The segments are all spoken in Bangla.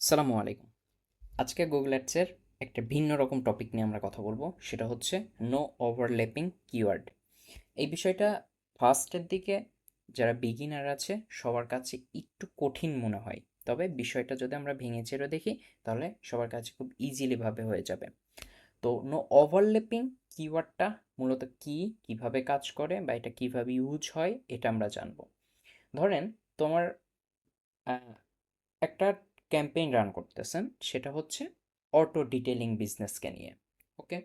সালামু আলাইকুম। আজকে গুগল অ্যাডসের একটা ভিন্ন রকম টপিক নিয়ে আমরা কথা বলবো, সেটা হচ্ছে নো ওভারল্যাপিং কিওয়ার্ড। এই বিষয়টা ফার্স্টের দিকে যারা বিগিনার আছে সবার কাছে একটু কঠিন মনে হয়, তবে বিষয়টা যদি আমরা ভেঙে চেড়ে দেখি তাহলে সবার কাছে খুব ইজিলি ভাবে হয়ে যাবে। তো নো ওভারল্যাপিং কিওয়ার্ডটা মূলত কি, কিভাবে কাজ করে বা এটা কিভাবে ইউজ হয় এটা আমরা জানবো। ধরেন তোমার একটা ক্যাম্পেইন রান করতেছেন, সেটা হচ্ছে অটো ডিটেইলিং বিজনেসকে নিয়ে। ওকে,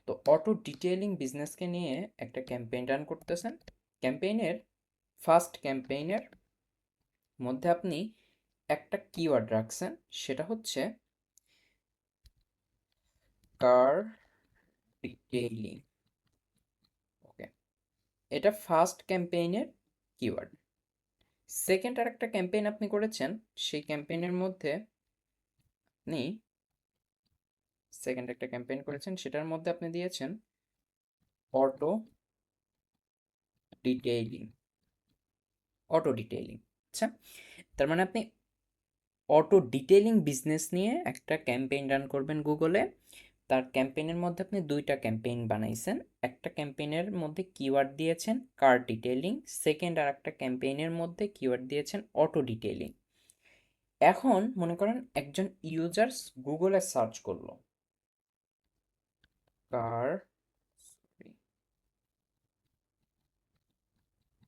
তো অটো ডিটেইলিং বিজনেসকে নিয়ে একটা ক্যাম্পেইন রান করতেছেন। ক্যাম্পেইনের ফার্স্ট ক্যাম্পেইনের মধ্যে আপনি একটা কিওয়ার্ড রাখছেন, সেটা হচ্ছে কার ডিটেইলিং। ওকে, এটা ফার্স্ট ক্যাম্পেইনের কিওয়ার্ড। সেকেন্ড আর একটা ক্যাম্পেইন আপনি করেছেন, সেই ক্যাম্পেইনের মধ্যে আপনি সেকেন্ড একটা ক্যাম্পেইন করেছেন, সেটার মধ্যে আপনি দিয়েছেন অটো ডিটেইলিং। অটো ডিটেইলিং, আচ্ছা, তার মানে আপনি অটো ডিটেইলিং বিজনেস নিয়ে একটা ক্যাম্পেইন রান করবেন গুগলে। তার ক্যাম্পেইনের মধ্যে আপনি দুইটা ক্যাম্পেইন বানাইছেন। একটা ক্যাম্পেইনের মধ্যে কিওয়ার্ড দিয়েছেন কার ডিটেইলিং, সেকেন্ড আর একটা ক্যাম্পেইনের মধ্যে কিওয়ার্ড দিয়েছেন অটো ডিটেইলিং। এখন মনে করেন একজন ইউজার্স গুগলে সার্চ করলো কার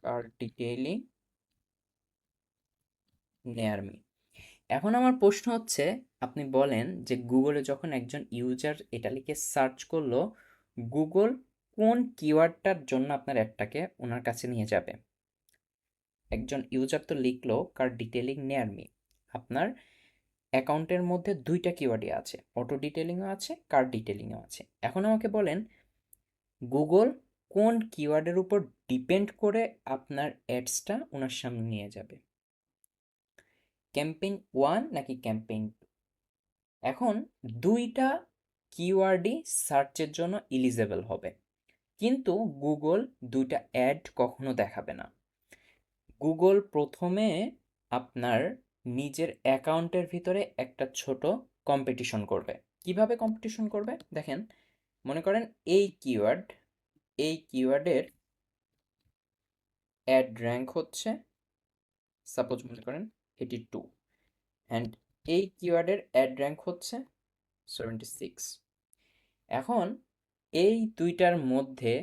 কার ডিটেইলিং নেয়ার মি। এখন আমার প্রশ্ন হচ্ছে, আপনি বলেন যে গুগলে যখন একজন ইউজার এটা লিখে সার্চ করলো, গুগল কোন কিওয়ার্ডটার জন্য আপনার অ্যাডটাকে ওনার কাছে নিয়ে যাবে? একজন ইউজার তো লিখলো কার ডিটেইলিং নিয়ার মি, আপনার অ্যাকাউন্টের মধ্যে দুইটা কিওয়ার্ডই আছে, অটো ডিটেইলিংও আছে, কার ডিটেইলিংও আছে। এখন আমাকে বলেন গুগল কোন কিওয়ার্ডের উপর ডিপেন্ড করে আপনার অ্যাডসটা ওনার সামনে নিয়ে যাবে, ক্যাম্পেইন ওয়ান নাকি ক্যাম্পেইন? এখন দুইটা কিওয়ার্ডই সার্চের জন্য এলিজেবল হবে, কিন্তু গুগল দুইটা অ্যাড কখনো দেখাবে না। গুগল প্রথমে আপনার নিজের অ্যাকাউন্টের ভিতরে একটা ছোট কম্পিটিশন করবে। কিভাবে কম্পিটিশন করবে দেখেন, মনে করেন এই কিওয়ার্ডের অ্যাড র্যাঙ্ক হচ্ছে, সাপোজ মনে করেন 82, অ্যান্ড এই কিওয়ার্ডের অ্যাড র্যাঙ্ক হচ্ছে 76। এখন এই দুইটার মধ্যে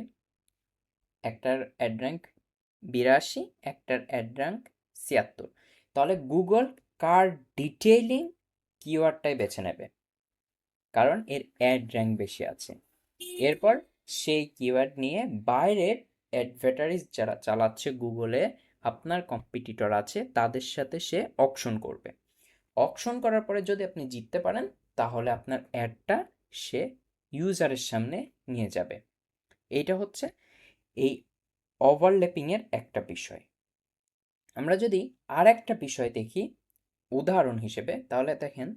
একটার অ্যাড র্যাঙ্ক 82, একটার অ্যাড র্যাঙ্ক 76, তাহলে গুগল কার ডিটেইলিং কিওয়ার্ডটাই বেছে নেবে, কারণ এর অ্যাড র্যাঙ্ক বেশি আছে। এরপর সেই কিওয়ার্ড নিয়ে বাইরের অ্যাডভার্টাইজ যারা চালাচ্ছে গুগলে, আপনার কম্পিটিটর আছে, তাদের সাথে সে অকশন করবে। অকশন করার পরে যদি আপনি জিততে পারেন, তাহলে আপনার অ্যাডটা সে ইউজারের সামনে নিয়ে যাবে। এইটা হচ্ছে এই ওভারল্যাপিংয়ের একটা বিষয়। আমরা যদি আর একটা বিষয় দেখি উদাহরণ হিসেবে, তাহলে দেখেন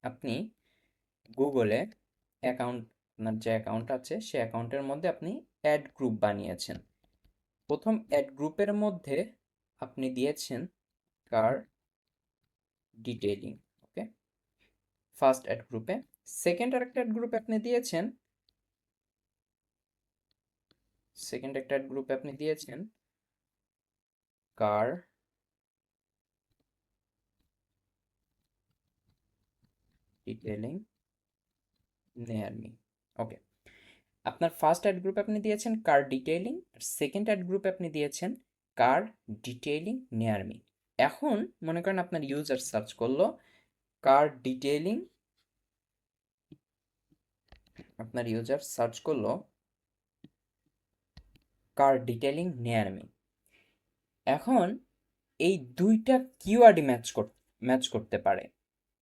আপনি গুগলে অ্যাকাউন্ট, আপনার যে অ্যাকাউন্ট আছে সে অ্যাকাউন্টের মধ্যে আপনি অ্যাড গ্রুপ বানিয়েছেন। প্রথম অ্যাড গ্রুপের মধ্যে আপনি দিয়েছেন কার ডিটেইলিং। ওকে, ফার্স্ট অ্যাড গ্রুপে। সেকেন্ড আরেকটা অ্যাড গ্রুপে আপনি দিয়েছেন, সেকেন্ড একটা অ্যাড গ্রুপে আপনি দিয়েছেন কার ডিটেইলিং নেয়ার মি। ওকে, আপনার ফার্স্ট অ্যাড গ্রুপে আপনি দিয়েছেন কার ডিটেইলিং, আর সেকেন্ড অ্যাড গ্রুপে আপনি দিয়েছেন কার ডিটেইলিং নিয়ার মি। এখন মনে করেন আপনার ইউজার সার্চ করলো কার ডিটেইলিং, আপনার ইউজার সার্চ করলো কার ডিটেইলিং নিয়ার মি। এখন এই দুইটা কিওয়ার্ডই ম্যাচ করতে পারে।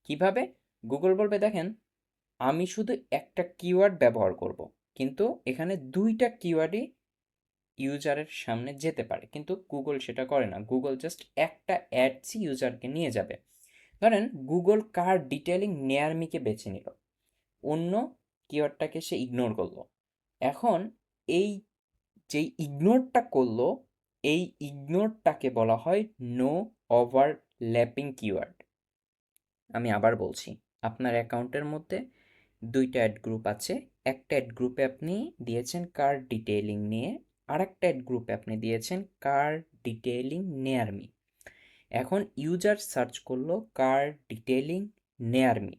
কিভাবে? গুগল বলবে দেখেন আমি শুধু একটা কিওয়ার্ড ব্যবহার করব, কিন্তু এখানে দুইটা কিওয়ার্ডই ইউজারের সামনে যেতে পারে, কিন্তু গুগল সেটা করে না। গুগল জাস্ট একটা অ্যাডসই ইউজারকে নিয়ে যাবে। ধরেন গুগল কার ডিটেইলিং নেয়ার মিকে বেছে নিল, অন্য কিওয়ার্ডটাকে সে ইগনোর করলো। এখন এই যেই ইগনোরটা করলো, এই ইগনোরটাকে বলা হয় নো ওভারল্যাপিং কিওয়ার্ড। আমি আবার বলছি, আপনার অ্যাকাউন্টের মধ্যে দুইটা অ্যাড গ্রুপ আছে। একটা অ্যাড গ্রুপে আপনি দিয়েছেন কার ডিটেইলিং নিয়ে, আরেকটা অ্যাড গ্রুপে আপনি দিয়েছেন কার ডিটেইলিং নেয়ার মি। এখন ইউজার সার্চ করলো কার ডিটেইলিং নেয়ার মি।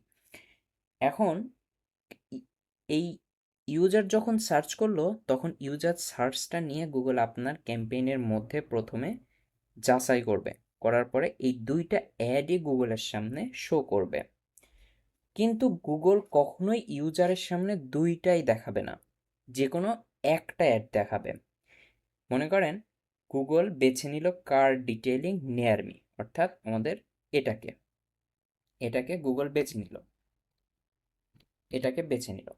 এখন এই ইউজার যখন সার্চ করলো তখন ইউজার সার্চটা নিয়ে গুগল আপনার ক্যাম্পেইনের মধ্যে প্রথমে যাচাই করবে, করার পরে এই দুইটা অ্যাডই গুগলের সামনে শো করবে। কিন্তু গুগল কখনোই ইউজারের সামনে দুইটাই দেখাবে না, যে কোনো একটা অ্যাড দেখাবে। মনে করেন গুগল বেছে নিল কার ডিটেইলিং নিয়ার মি, অর্থাৎ আমাদের এটাকে এটাকে গুগল বেছে নিল, এটাকে বেছে নিল।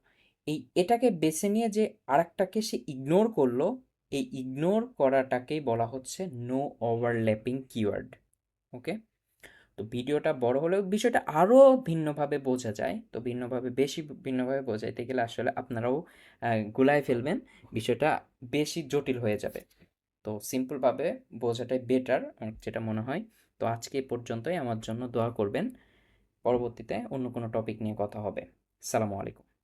এটাকে বেছে নিয়ে যে আরেকটাকে সে ইগনোর করলো, এই ইগনোর করাটাকেই বলা হচ্ছে নো ওভারল্যাপিং কিওয়ার্ড। ওকে, তো ভিডিওটা বড় হলেও বিষয়টা আরও ভিন্নভাবে বোঝা যায়। তো বেশি ভিন্নভাবে বোঝাইতে গেলে আসলে আপনারাও গুলায় ফেলবেন, বিষয়টা বেশি জটিল হয়ে যাবে। তো সিম্পলভাবে বোঝাটাই বেটার যেটা মনে হয়। তো আজকে এই পর্যন্তই, আমার জন্য দোয়া করবেন। পরবর্তীতে অন্য কোনো টপিক নিয়ে কথা হবে। আসসালামু আলাইকুম।